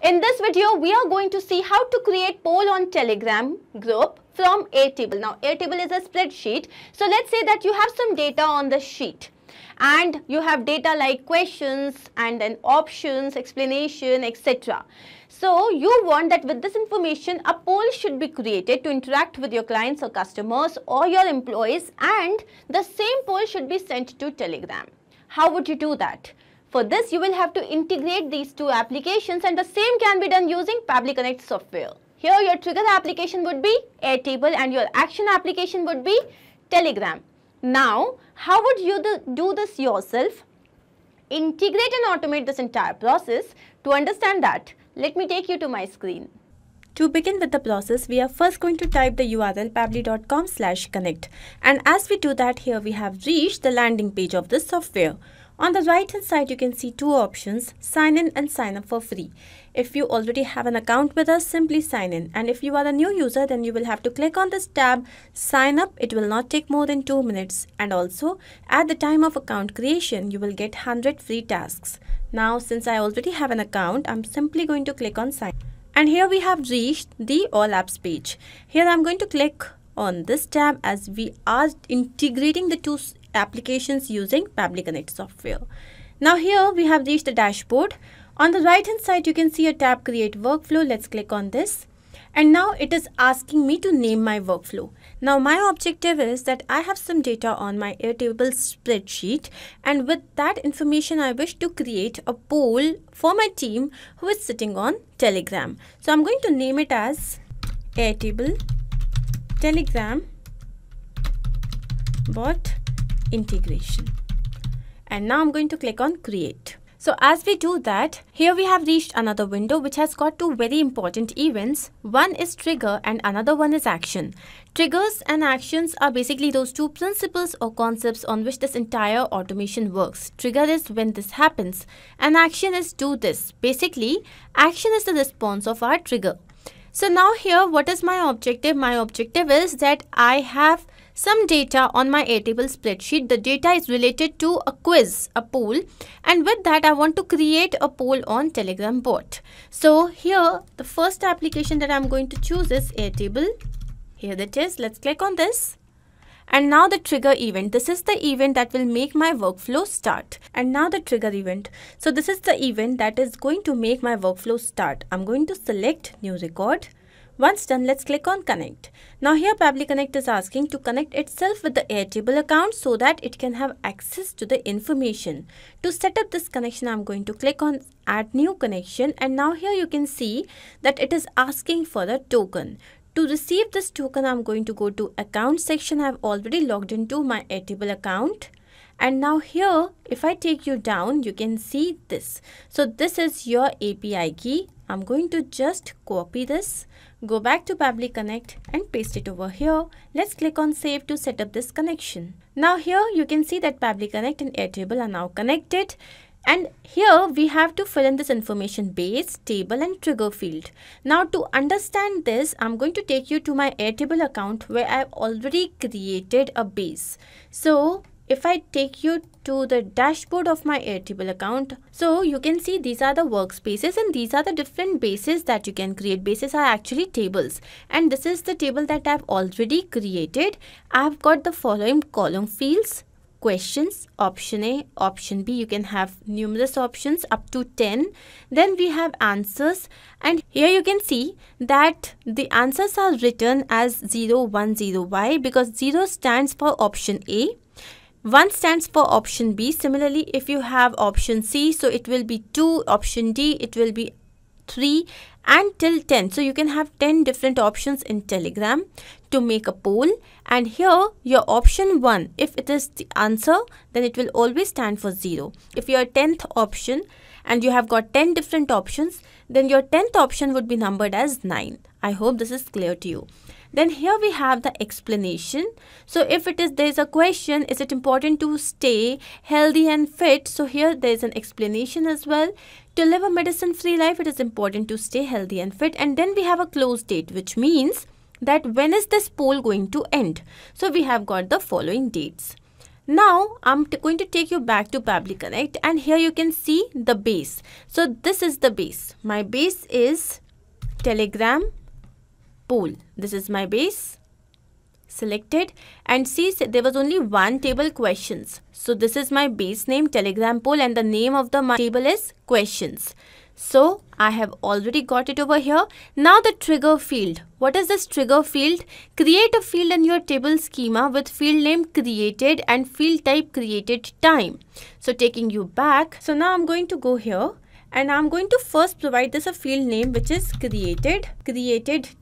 In this video, we are going to see how to create poll on Telegram group from Airtable. Now, Airtable is a spreadsheet. So, let's say that you have some data on the sheet and you have data like questions and then options, explanation, etc. So, you want that with this information, a poll should be created to interact with your clients or customers or your employees, and the same poll should be sent to Telegram. How would you do that? For this, you will have to integrate these two applications, and the same can be done using Pabbly Connect software. Here, your trigger application would be Airtable and your action application would be Telegram. Now, how would you do this yourself? Integrate and automate this entire process. To understand that, let me take you to my screen. To begin with the process, we are first going to type the URL pabbly.com/connect, and as we do that, here we have reached the landing page of this software. On the right hand side, you can see two options, sign in and sign up for free. If you already have an account with us, simply sign in, and if you are a new user, then you will have to click on this tab, sign up. It will not take more than 2 minutes, and also at the time of account creation, you will get 100 free tasks. Now, since I already have an account, I'm simply going to click on sign. And here we have reached the All Apps page. Here I'm going to click on this tab as we are integrating the two applications using Pabbly Connect software. Now here we have reached the dashboard. On the right hand side, you can see a tab Create Workflow. Let's click on this. And now it is asking me to name my workflow. Now my objective is that I have some data on my Airtable spreadsheet, and with that information I wish to create a poll for my team who is sitting on Telegram. So I'm going to name it as Airtable Telegram bot integration, and now I'm going to click on create. So as we do that, here we have reached another window which has got two very important events. One is trigger and another one is action. Triggers and actions are basically those two principles or concepts on which this entire automation works. Trigger is when this happens and action is do this. Basically, action is the response of our trigger. So now here, what is my objective? My objective is that I have some data on my Airtable spreadsheet. The data is related to a quiz, a poll, and with that I want to create a poll on Telegram bot. So here the first application that I'm going to choose is Airtable. Here that is. Let's click on this. And now the trigger event. This is the event that will make my workflow start. And now the trigger event. So this is the event that is going to make my workflow start. I'm going to select new record. Once done, let's click on connect. Now here Pabbly Connect is asking to connect itself with the Airtable account so that it can have access to the information. To set up this connection, I'm going to click on add new connection, and now here you can see that it is asking for a token. To receive this token, I'm going to go to account section. I've already logged into my Airtable account. And now here, if I take you down, you can see this. So this is your API key. I'm going to just copy this, go back to Pabbly Connect and paste it over here. Let's click on save to set up this connection. Now here you can see that Pabbly Connect and Airtable are now connected. And here we have to fill in this information base, table and trigger field. Now to understand this, I'm going to take you to my Airtable account where I've already created a base. So if I take you to the dashboard of my Airtable account, so you can see these are the workspaces and these are the different bases that you can create. Bases are actually tables, and this is the table that I've already created. I've got the following column fields: questions, option A, option B. You can have numerous options up to 10. Then we have answers, and here you can see that the answers are written as 010. Why? Because 0 stands for option A, 1 stands for option B. Similarly, if you have option C, so it will be 2, option D, it will be 3, and till 10. So you can have 10 different options in Telegram to make a poll. And here your option 1, if it is the answer, then it will always stand for 0. If your 10th option and you have got 10 different options, then your 10th option would be numbered as 9. I hope this is clear to you. Then here we have the explanation. So if there is a question, is it important to stay healthy and fit? So here there is an explanation as well. To live a medicine-free life, it is important to stay healthy and fit. And then we have a close date, which means that when is this poll going to end? So we have got the following dates. Now I'm going to take you back to Pabbly Connect, and here you can see the base. So this is the base. My base is Telegram pool. This is my base. Selected, and see there was only one table, questions. So this is my base name, Telegram pool, and the name of the table is questions. So I have already got it over here. Now the trigger field. What is this trigger field? Create a field in your table schema with field name created and field type created time. So taking you back. So now I'm going to go here, and I'm going to first provide this a field name which is created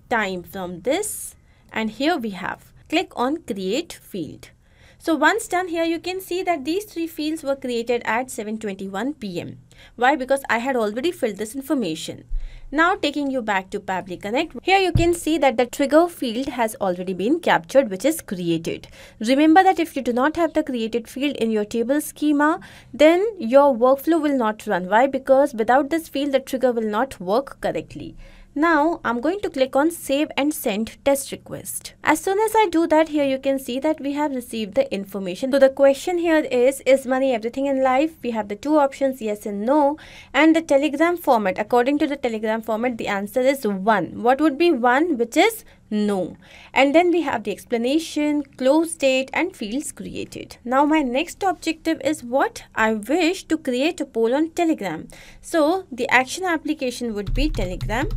time from this, and here we have. Click on create field. So once done, here you can see that these three fields were created at 7:21 p.m. Why? Because I had already filled this information. Now taking you back to Pabbly Connect, here you can see that the trigger field has already been captured, which is created. Remember that if you do not have the created field in your table schema, then your workflow will not run. Why? Because without this field, the trigger will not work correctly. Now I'm going to click on save and send test request. As soon as I do that, here you can see that we have received the information. So the question here is money everything in life? We have the two options, yes and no. And the Telegram format, according to the Telegram format, the answer is 1. What would be 1? Which is no. And then we have the explanation, close date, and fields created. Now my next objective is what? I wish to create a poll on Telegram. So the action application would be Telegram.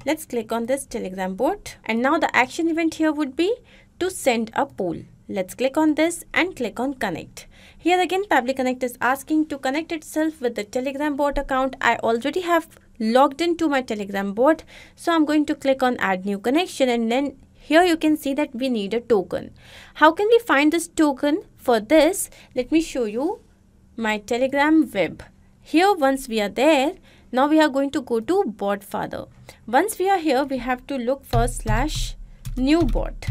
Let's click on this Telegram bot, and now the action event here would be to send a poll. Let's click on this and click on connect. Here again Pabbly Connect is asking to connect itself with the Telegram bot account. I already have logged into my Telegram bot, so I'm going to click on add new connection, and then here you can see that we need a token. How can we find this token? For this, let me show you my Telegram web. Here once we are there, now we are going to go to bot father. Once we are here, we have to look for /new bot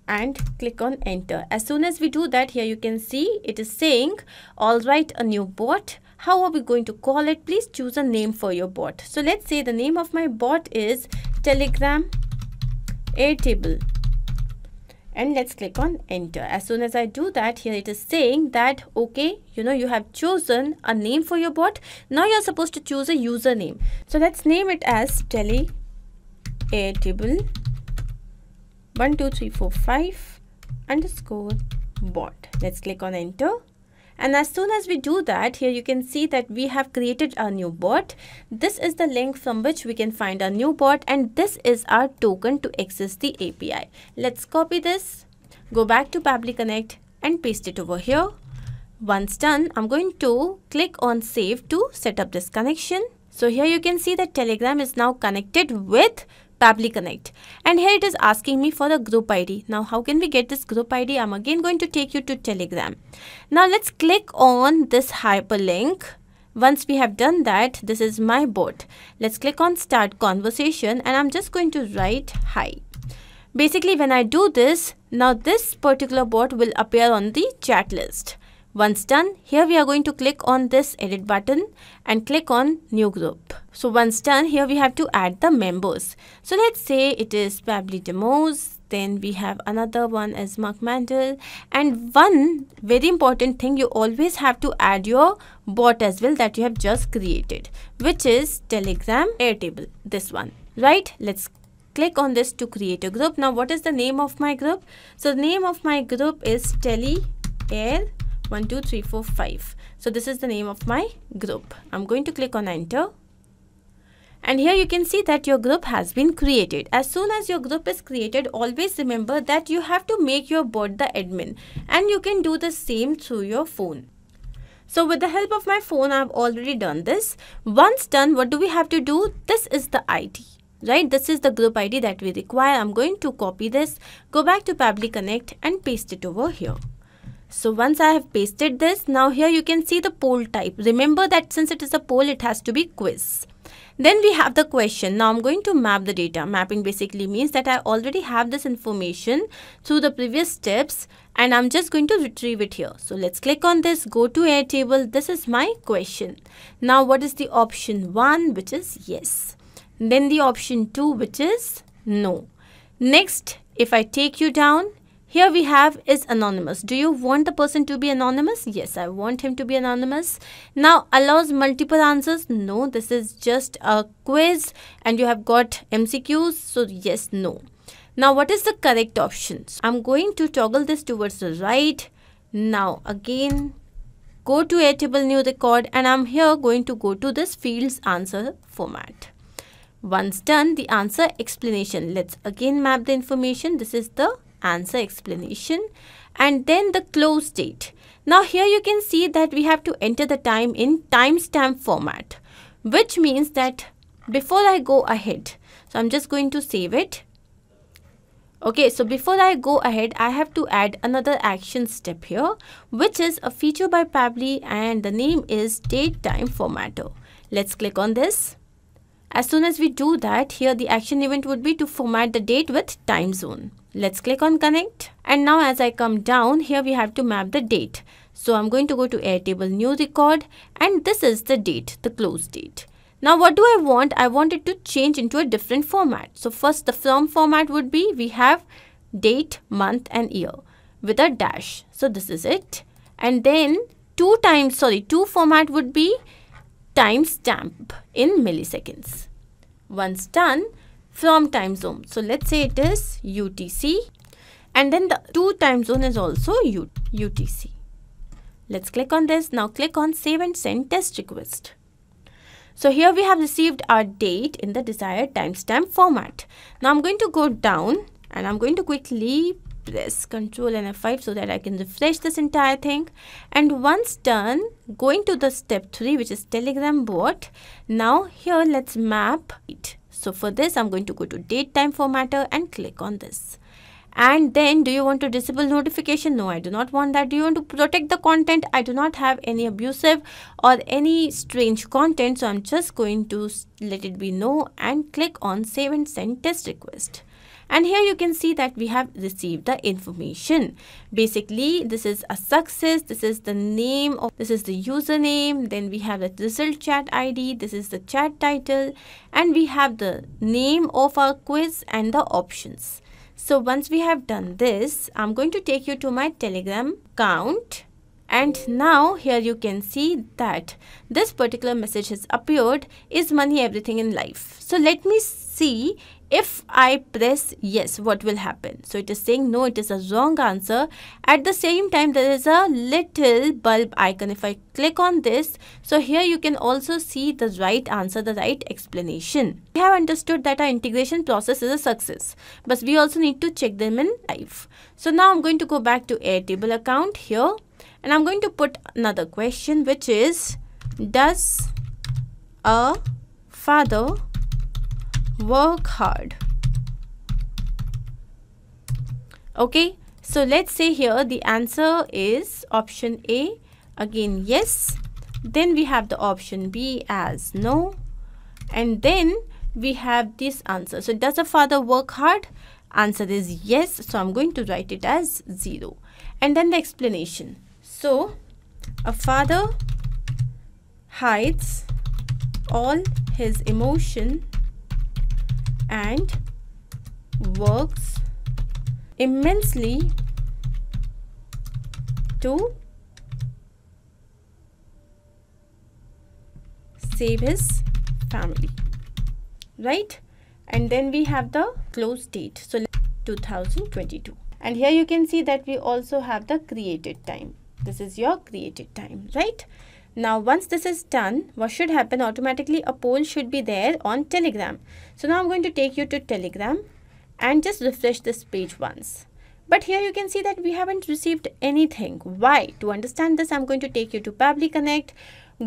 and click on enter. As soon as we do that, here you can see it is saying, all right, a new bot. How are we going to call it? Please choose a name for your bot. So let's say the name of my bot is Telegram Airtable. And let's click on enter. As soon as I do that, here it is saying that, okay, you have chosen a name for your bot. Now you're supposed to choose a username. So let's name it as Tele Airtable 12345 _ bot. Let's click on enter. And as soon as we do that, here you can see that we have created a new bot. This is the link from which we can find a new bot, and this is our token to access the API. Let's copy this, go back to Pabbly Connect and paste it over here. Once done, I'm going to click on save to set up this connection. So here you can see that Telegram is now connected with Pabbly Connect, and here it is asking me for a group ID. Now how can we get this group ID? I'm again going to take you to Telegram. Now let's click on this hyperlink. Once we have done that, this is my bot. Let's click on start conversation, and I'm just going to write hi. Basically when I do this, now this particular bot will appear on the chat list. Once done, here we are going to click on this edit button and click on new group. So once done, here we have to add the members. So let's say it is Pabbly Demos. Then we have another one as Mark Mandel. And one very important thing, you always have to add your bot as well that you have just created, which is Telegram Airtable, this one, right? Let's click on this to create a group. Now what is the name of my group? So the name of my group is Tele Air 12345. So this is the name of my group. I'm going to click on enter, and here you can see that your group has been created. As soon as your group is created, always remember that you have to make your bot the admin, and you can do the same through your phone. So with the help of my phone, I've already done this. Once done, what do we have to do? This is the ID, right? This is the group ID that we require. I'm going to copy this, go back to Pabbly Connect and paste it over here. So once I have pasted this, now here you can see the poll type. Remember that since it is a poll, it has to be quiz. Then we have the question. Now I'm going to map the data. Mapping basically means that I already have this information through the previous steps, and I'm just going to retrieve it here. So let's click on this, go to Airtable. This is my question. Now what is the option 1, which is yes. Then the option 2, which is no. Next, if I take you down, Here we have is anonymous. Do you want the person to be anonymous? Yes, I want him to be anonymous. Now allows multiple answers. No, this is just a quiz and you have got MCQs. So yes, no. Now what is the correct options? I'm going to toggle this towards the right. Now again, go to Airtable new record and I'm here going to go to this fields answer format. Once done, the answer explanation. Let's again map the information. This is the answer explanation and then the close date. Now here you can see that we have to enter the time in timestamp format, which means that before I go ahead, so I'm just going to save it. Okay, so before I go ahead, I have to add another action step here, which is a feature by Pabbly and the name is date time formatter. Let's click on this. As soon as we do that, here the action event would be to format the date with time zone. Let's click on connect. And now as I come down, here we have to map the date. So I'm going to go to Airtable new record and this is the date, the close date. Now what do I want? I want it to change into a different format. So first the from format would be, we have date, month and year with a dash. So this is it. And then two format would be timestamp in milliseconds. Once done, from time zone. So let's say it is UTC and then the to time zone is also UTC. Let's click on this. Now click on save and send test request. So here we have received our date in the desired timestamp format. Now I'm going to go down and I'm going to quickly press Ctrl and F5 so that I can refresh this entire thing. And once done, going to the step 3, which is Telegram bot. Now here let's map it. So for this, I'm going to go to date time formatter and click on this. And then do you want to disable notification? No, I do not want that. Do you want to protect the content? I do not have any abusive or any strange content. So I'm just going to let it be no and click on save and send test request. And here you can see that we have received the information. Basically, this is a success. This is the name of, this is the username. Then we have the result chat ID. This is the chat title. And we have the name of our quiz and the options. So once we have done this, I'm going to take you to my Telegram account. And now here you can see that this particular message has appeared, is money everything in life? So let me see if I press yes, what will happen? So it is saying no, it is a wrong answer. At the same time, there is a little bulb icon. If I click on this, so here you can also see the right answer, the right explanation. We have understood that our integration process is a success, but we also need to check them in live. So now I'm going to go back to Airtable account here. And I'm going to put another question, which is, does a father work hard? Okay, so let's say here the answer is option A. Again, yes. Then we have the option B as no. And then we have this answer. So does a father work hard? Answer is yes. So I'm going to write it as 0. And then the explanation. So, a father hides all his emotion and works immensely to save his family, right? And then we have the close date, so 2022. And here you can see that we also have the created time. This is your created time, right? Now, once this is done, what should happen? Automatically, a poll should be there on Telegram. So now I'm going to take you to Telegram and just refresh this page once. But here you can see that we haven't received anything. Why? To understand this, I'm going to take you to Pabbly Connect.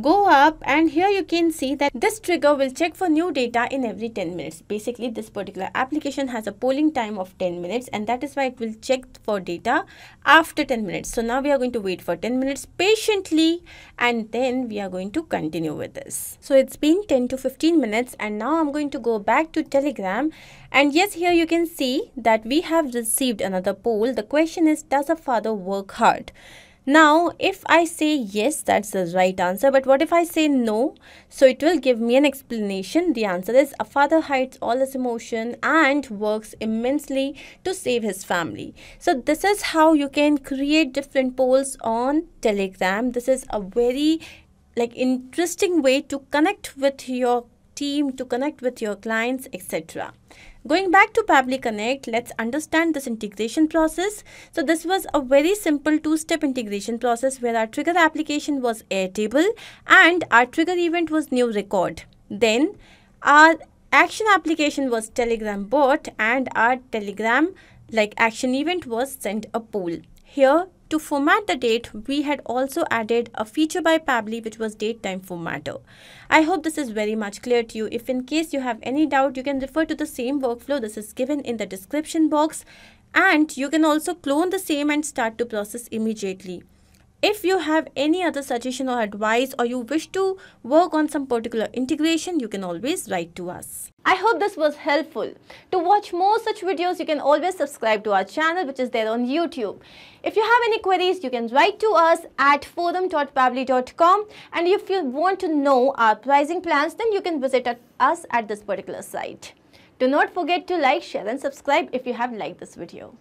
Go up and here you can see that this trigger will check for new data in every 10 minutes. Basically, this particular application has a polling time of 10 minutes and that is why it will check for data after 10 minutes. So now we are going to wait for 10 minutes patiently and then we are going to continue with this. So it's been 10 to 15 minutes and now I'm going to go back to Telegram. And yes, here you can see that we have received another poll. The question is, does a father work hard? Now, if I say yes, that's the right answer. But what if I say no? So it will give me an explanation. The answer is a father hides all his emotion and works immensely to save his family. So this is how you can create different polls on Telegram. This is a very interesting way to connect with your team, to connect with your clients, etc. Going back to Pabbly Connect, let's understand this integration process. So this was a very simple two-step integration process where our trigger application was Airtable and our trigger event was new record. Then our action application was Telegram bot and our Telegram action event was send a poll. Here, to format the date, we had also added a feature by Pabbly which was date time formatter. I hope this is very much clear to you. If in case you have any doubt, you can refer to the same workflow. This is given in the description box, and you can also clone the same and start to process immediately. If you have any other suggestion or advice, or you wish to work on some particular integration, you can always write to us. I hope this was helpful. To watch more such videos, you can always subscribe to our channel which is there on YouTube. If you have any queries, you can write to us at forum.pabbly.com, and if you want to know our pricing plans, then you can visit us at this particular site. Do not forget to like, share and subscribe if you have liked this video.